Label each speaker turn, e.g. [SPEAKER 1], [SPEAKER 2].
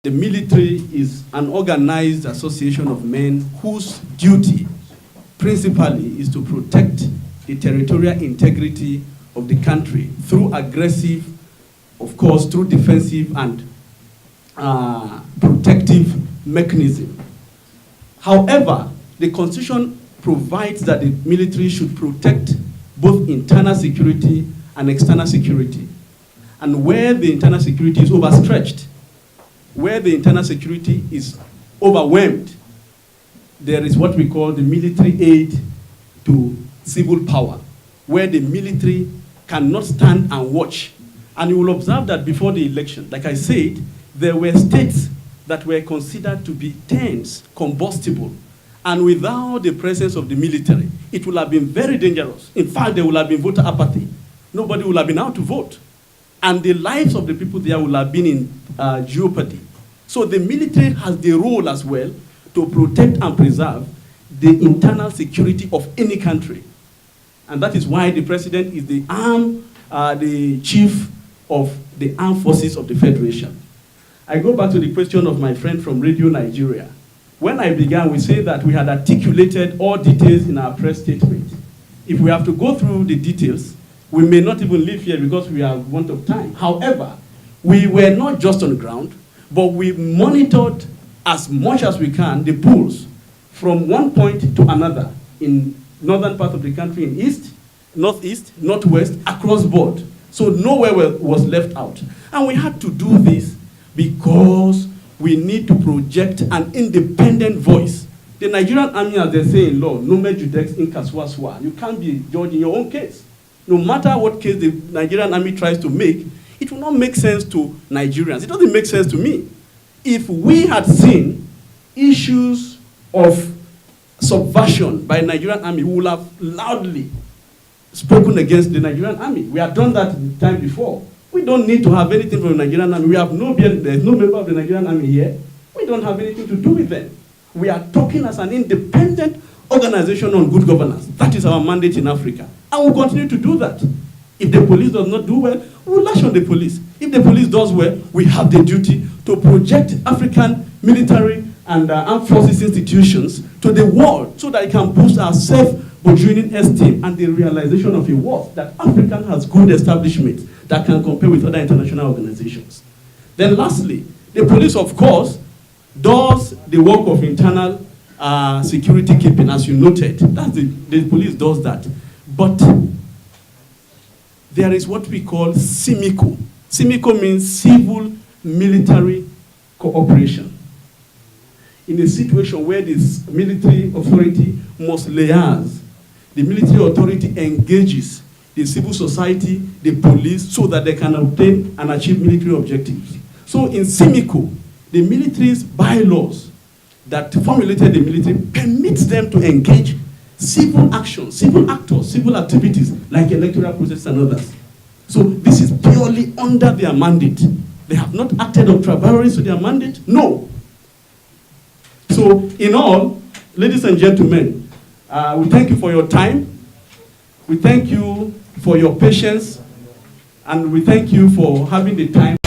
[SPEAKER 1] The military is an organized association of men whose duty principally is to protect the territorial integrity of the country through aggressive, of course, through defensive and protective mechanism. However, the Constitution provides that the military should protect both internal security and external security. And where the internal security is overstretched, where the internal security is overwhelmed, there is what we call the military aid to civil power, where the military cannot stand and watch. And you will observe that before the election, like I said, there were states that were considered to be tense, combustible, and without the presence of the military, it would have been very dangerous. In fact, there would have been voter apathy. Nobody would have been out to vote. And the lives of the people there will have been in jeopardy. So the military has the role as well to protect and preserve the internal security of any country. And that is why the president is the chief of the armed forces of the Federation. I go back to the question of my friend from Radio Nigeria. When I began, we said that we had articulated all details in our press statement. If we have to go through the details, we may not even live here because we are want of time. However, we were not just on the ground, but we monitored as much as we can the pools from one point to another in northern part of the country, in east, northeast, northwest, across board. So nowhere was left out. And we had to do this because we need to project an independent voice. The Nigerian army, as they say in law, nume judex inca sua sua. You can't be judged in your own case. No matter what case the Nigerian army tries to make, it will not make sense to Nigerians. It doesn't make sense to me. If we had seen issues of subversion by Nigerian army, we would have loudly spoken against the Nigerian army. We have done that time before. We don't need to have anything from the Nigerian army. There's no member of the Nigerian army here. We don't have anything to do with them. We are talking as an independent organization on good governance. That is our mandate in Africa. And we'll continue to do that. If the police does not do well, we'll lash on the police. If the police does well, we have the duty to project African military and armed forces institutions to the world so that it can boost our self-burgeoning esteem and the realization of a worth that Africa has good establishments that can compare with other international organizations. Then lastly, the police, of course, does the work of internal security keeping, as you noted. That's the police does that. But there is what we call CIMICO. CIMICO means civil military cooperation. In a situation where this military authority must liaise, the military authority engages the civil society, the police, so that they can obtain and achieve military objectives. So in CIMICO, the military's bylaws that formulated the military permits them to engage civil action, civil actors, civil activities like electoral process and others. So this is purely under their mandate. They have not acted contrary to their mandate? No. So in all, ladies and gentlemen, we thank you for your time. We thank you for your patience. And we thank you for having the time